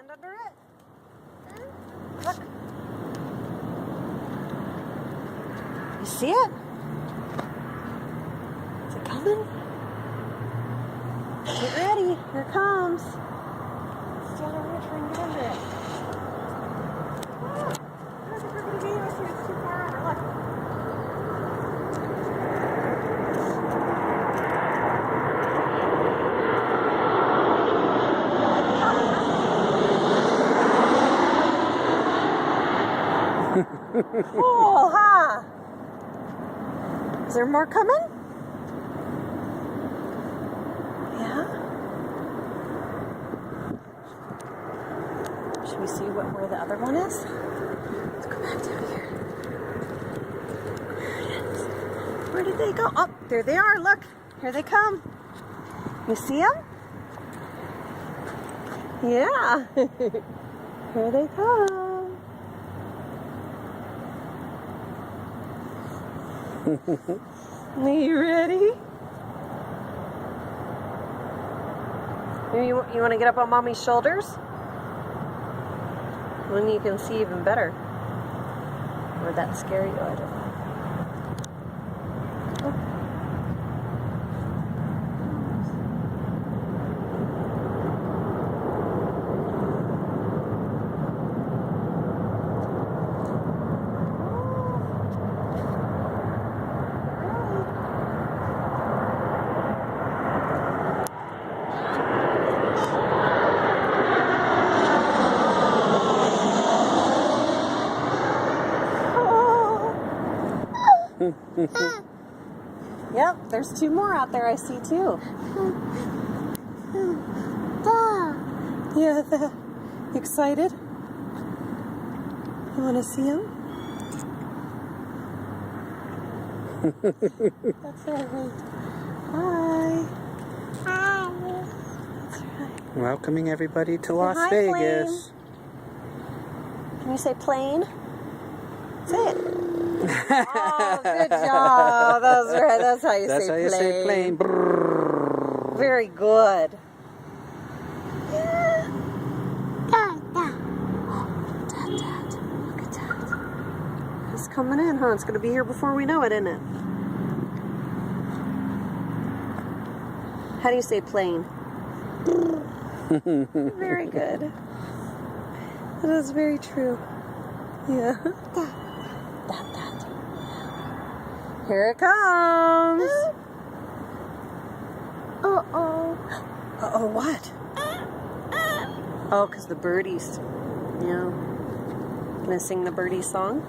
stand under it? Look. You see it? Is it coming? Get ready. Here it comes. Stand over here, try and get under it. There's a crooked beam. I see it's too far over. Look. Cool, huh? Is there more coming? Yeah? Should we see where the other one is? Let's go back down here. There it is. Where did they go? Oh, there they are. Look. Here they come. You see them? Yeah. Here they come. Are you ready? You want to get up on Mommy's shoulders? Then you can see even better. Or that scare you? I don't know. Yep, there's two more out there I see too. Yeah, you excited? You want to see them? That's right. Hi. Hi. That's right. Welcoming everybody to Say Las hi, Vegas. Plane. Can you say plane? Say it. Oh, good job. That's right. That's how you That's say how you say plane. Brrr. Very good. Look at that. It's coming in, huh? It's going to be here before we know it, isn't it? How do you say plane? Very good. That is very true. Yeah. Here it comes. Uh-oh. Uh-oh, what? Oh, because the birdies. Yeah. Gonna sing the birdie song?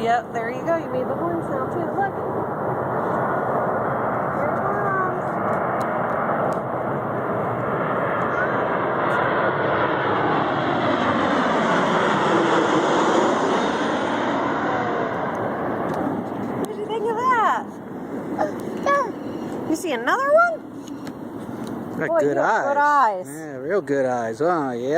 Yep, there you go. You made the horn sound too. Look. You see another one? Got Boy, good you have eyes. good eyes. Yeah, real good eyes. Oh, yeah.